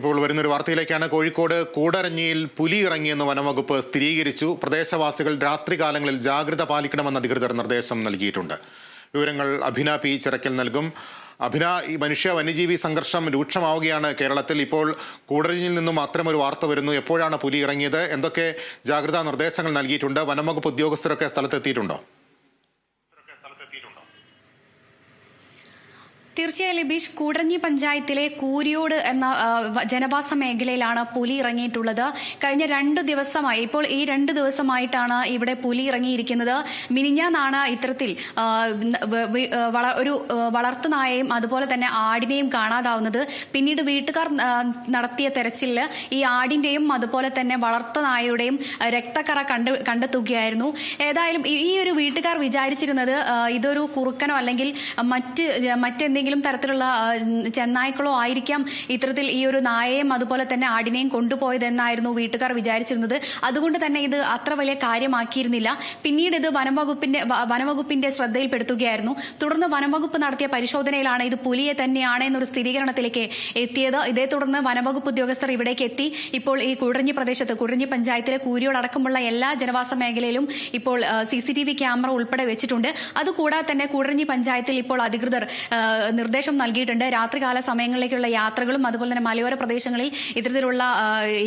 ഇപ്പോൾ വരുന്നൊരു വാർത്തയിലേക്കാണ്. കോഴിക്കോട് കൂടരഞ്ഞിയിൽ പുലി ഇറങ്ങിയെന്ന് വനംവകുപ്പ് സ്ഥിരീകരിച്ചു. പ്രദേശവാസികൾ രാത്രികാലങ്ങളിൽ ജാഗ്രത പാലിക്കണമെന്ന് അധികൃതർ നിർദ്ദേശം നൽകിയിട്ടുണ്ട്. വിവരങ്ങൾ അഭിന പി ചിറക്കൽ നൽകും. അഭിന, ഈ മനുഷ്യ വന്യജീവി സംഘർഷം രൂക്ഷമാവുകയാണ് കേരളത്തിൽ. ഇപ്പോൾ കൂടരഞ്ഞിയിൽ നിന്നും അത്തരമൊരു വാർത്ത വരുന്നു. എപ്പോഴാണ് പുലി ഇറങ്ങിയത്? എന്തൊക്കെ ജാഗ്രതാ നിർദ്ദേശങ്ങൾ നൽകിയിട്ടുണ്ട്? വനംവകുപ്പ് ഉദ്യോഗസ്ഥരൊക്കെ സ്ഥലത്തെത്തിയിട്ടുണ്ടോ? തീർച്ചയായും ലിബീഷ്, കൂടരഞ്ഞി പഞ്ചായത്തിലെ കൂരിയോട് എന്ന ജനവാസ മേഖലയിലാണ് പുലി ഇറങ്ങിയിട്ടുള്ളത്. കഴിഞ്ഞ 2 ദിവസമായി, ഇപ്പോൾ ഈ 2 ദിവസമായിട്ടാണ് ഇവിടെ പുലി ഇറങ്ങിയിരിക്കുന്നത്. മിനിഞ്ഞാന്നാണ് ഇത്തരത്തിൽ ഒരു വളർത്തുനായയും അതുപോലെ തന്നെ ആടിനെയും കാണാതാവുന്നത്. പിന്നീട് വീട്ടുകാർ നടത്തിയ തെരച്ചിലിൽ ഈ ആടിന്റെയും അതുപോലെ തന്നെ വളർത്തുനായയുടെയും രക്തക്കറ കണ്ടെത്തുകയായിരുന്നു. ഏതായാലും ഈ ഒരു വീട്ടുകാർ വിചാരിച്ചിരുന്നത് ഇതൊരു കുറുക്കനോ അല്ലെങ്കിൽ മറ്റെന്തെങ്കിലും തരത്തിലുള്ള ചെന്നായ്ക്കളോ ആയിരിക്കാം ഇത്തരത്തിൽ ഈ ഒരു നായയും അതുപോലെ തന്നെ ആടിനെയും കൊണ്ടുപോയതെന്നായിരുന്നു വീട്ടുകാർ വിചാരിച്ചിരുന്നത്. അതുകൊണ്ട് തന്നെ ഇത് അത്ര വലിയ കാര്യമാക്കിയിരുന്നില്ല. പിന്നീട് ഇത് വനംവകുപ്പിന്റെ ശ്രദ്ധയിൽപ്പെടുത്തുകയായിരുന്നു. തുടർന്ന് വനംവകുപ്പ് നടത്തിയ പരിശോധനയിലാണ് ഇത് പുലിയെ തന്നെയാണ് എന്നൊരു സ്ഥിരീകരണത്തിലേക്ക് എത്തിയത്. ഇതേ തുടർന്ന് വനംവകുപ്പ് ഉദ്യോഗസ്ഥർ ഇവിടേക്ക് എത്തി. ഇപ്പോൾ ഈ കൂടരഞ്ഞി പഞ്ചായത്തിലെ കൂരിയോടക്കമുള്ള എല്ലാ ജനവാസ മേഖലയിലും ഇപ്പോൾ CCTV ക്യാമറ ഉൾപ്പെടെ വെച്ചിട്ടുണ്ട്. അതുകൂടാതെ തന്നെ കൂടരഞ്ഞി പഞ്ചായത്തിൽ ഇപ്പോൾ അധികൃതർ നിർദ്ദേശം നൽകിയിട്ടുണ്ട്. രാത്രികാല സമയങ്ങളിലേക്കുള്ള യാത്രകളും അതുപോലെ തന്നെ മലയോര പ്രദേശങ്ങളിൽ ഇത്തരത്തിലുള്ള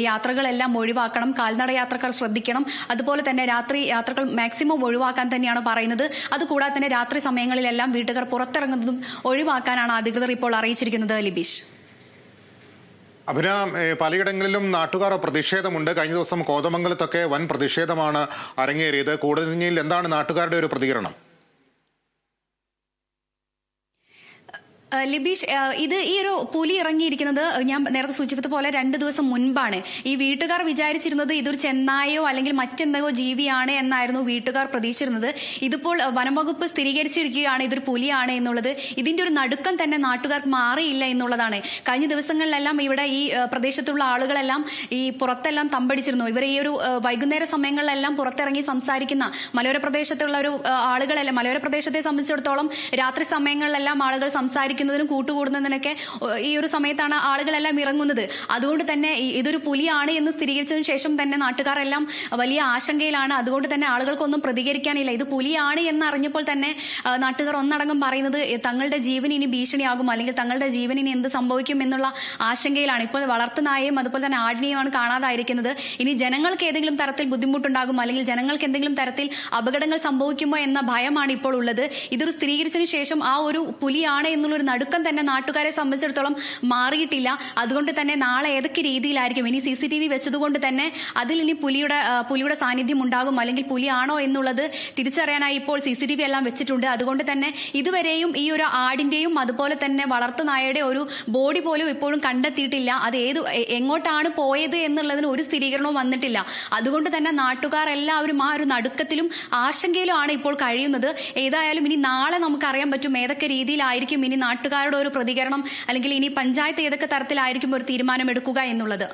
യാത്രകളെല്ലാം ഒഴിവാക്കണം. കാൽനട യാത്രക്കാർ ശ്രദ്ധിക്കണം. അതുപോലെ തന്നെ രാത്രി യാത്രകൾ മാക്സിമം ഒഴിവാക്കാൻ തന്നെയാണ് പറയുന്നത്. അതുകൂടാതെ തന്നെ രാത്രി സമയങ്ങളിലെല്ലാം വീട്ടുകാർ പുറത്തിറങ്ങുന്നതും ഒഴിവാക്കാനാണ് അധികൃതർ ഇപ്പോൾ അറിയിച്ചിരിക്കുന്നത്. ലിബീഷ്, അഭിന, പലയിടങ്ങളിലും നാട്ടുകാർ പ്രതിഷേധമുണ്ട്. കഴിഞ്ഞ ദിവസം കോതമംഗലത്തൊക്കെ വൻ പ്രതിഷേധമാണ് അരങ്ങേറിയത്. കൂടരഞ്ഞിയിൽ എന്താണ് നാട്ടുകാരുടെ ഒരു പ്രതികരണം? ലിബീഷ്, ഈ ഒരു പുലി ഇറങ്ങിയിരിക്കുന്നത് ഞാൻ നേരത്തെ സൂചിപ്പിച്ച പോലെ 2 ദിവസം മുൻപാണ്. ഈ വീട്ടുകാർ വിചാരിച്ചിരുന്നത് ഇതൊരു ചെന്നായോ അല്ലെങ്കിൽ മറ്റെന്തോ ജീവിയാണ് എന്നായിരുന്നു വീട്ടുകാർ പ്രതീക്ഷിച്ചിരുന്നത്. ഇതിപ്പോൾ വനംവകുപ്പ് സ്ഥിരീകരിച്ചിരിക്കുകയാണ് ഇതൊരു പുലിയാണ് എന്നുള്ളത്. ഇതിന്റെ ഒരു നടുക്കം തന്നെ നാട്ടുകാർക്ക് മാറിയില്ല എന്നുള്ളതാണ്. കഴിഞ്ഞ ദിവസങ്ങളിലെല്ലാം ഇവിടെ ഈ പ്രദേശത്തുള്ള ആളുകളെല്ലാം ഈ പുറത്തെല്ലാം തമ്പടിച്ചിരുന്നു. ഇവർ ഈ ഒരു വൈകുന്നേര സമയങ്ങളിലെല്ലാം പുറത്തിറങ്ങി സംസാരിക്കുന്ന മലയോര പ്രദേശത്തുള്ള ഒരു ആളുകളെല്ലാം, മലയോര പ്രദേശത്തെ സംബന്ധിച്ചിടത്തോളം രാത്രി സമയങ്ങളിലെല്ലാം ആളുകൾ സംസാരിക്കുന്നതിനും കൂട്ടുകൂടുന്നതിനൊക്കെ ഈ ഒരു സമയത്താണ് ആളുകളെല്ലാം ഇറങ്ങുന്നത്. അതുകൊണ്ട് തന്നെ ഇതൊരു പുലിയാണ് എന്ന് സ്ഥിരീകരിച്ചതിനു ശേഷം തന്നെ നാട്ടുകാരെല്ലാം വലിയ ആശങ്കയിലാണ്. അതുകൊണ്ട് തന്നെ ആളുകൾക്കൊന്നും പ്രതികരിക്കാനില്ല. ഇത് പുലിയാണ് എന്ന് അറിഞ്ഞപ്പോൾ തന്നെ നാട്ടുകാർ ഒന്നടങ്കം പറയുന്നത് തങ്ങളുടെ ജീവന് ഇനി ഭീഷണിയാകും അല്ലെങ്കിൽ തങ്ങളുടെ ജീവന് ഇനി എന്ത് സംഭവിക്കും എന്നുള്ള ആശങ്കയിലാണ്. ഇപ്പോൾ വളർത്തുനായയും അതുപോലെ തന്നെ ആടിനെയുമാണ് കാണാതായിരിക്കുന്നത്. ഇനി ജനങ്ങൾക്ക് ഏതെങ്കിലും തരത്തിൽ ബുദ്ധിമുട്ടുണ്ടാകും അല്ലെങ്കിൽ ജനങ്ങൾക്ക് എന്തെങ്കിലും തരത്തിൽ അപകടങ്ങൾ സംഭവിക്കുമോ എന്ന ഭയമാണ് ഇപ്പോൾ ഉള്ളത്. ഇതൊരു സ്ഥിരീകരിച്ചതിനു ശേഷം ആ ഒരു പുലിയാണ് എന്നുള്ളൊരു നടുക്കം തന്നെ നാട്ടുകാരെ സംബന്ധിച്ചിടത്തോളം മാറിയിട്ടില്ല. അതുകൊണ്ട് തന്നെ നാളെ ഏതൊക്കെ രീതിയിലായിരിക്കും, ഇനി CCTV വെച്ചതുകൊണ്ട് തന്നെ അതിൽ ഇനി പുലിയുടെ സാന്നിധ്യം ഉണ്ടാകും അല്ലെങ്കിൽ പുലിയാണോ എന്നുള്ളത് തിരിച്ചറിയാനായി ഇപ്പോൾ CCTV എല്ലാം വെച്ചിട്ടുണ്ട്. അതുകൊണ്ട് തന്നെ ഇതുവരെയും ഈ ഒരു ആടിന്റെയും അതുപോലെ തന്നെ വളർത്തുനായയുടെ ഒരു ബോഡി പോലും ഇപ്പോഴും കണ്ടെത്തിയിട്ടില്ല. അത് എങ്ങോട്ടാണ് പോയത് എന്നുള്ളതിന് ഒരു സ്ഥിരീകരണവും വന്നിട്ടില്ല. അതുകൊണ്ട് തന്നെ നാട്ടുകാർ എല്ലാവരും ആ ഒരു നടുക്കത്തിലും ആശങ്കയിലും ആണ് ഇപ്പോൾ കഴിയുന്നത്. ഏതായാലും ഇനി നാളെ നമുക്കറിയാൻ പറ്റും ഏതൊക്കെ രീതിയിലായിരിക്കും ഇനി നാട്ടുകാരുടെ ഒരു പ്രതികരണം അല്ലെങ്കിൽ ഇനി പഞ്ചായത്ത് ഏതൊക്കെ തരത്തിലായിരിക്കും ഒരു തീരുമാനം എടുക്കുക എന്നുള്ളത്.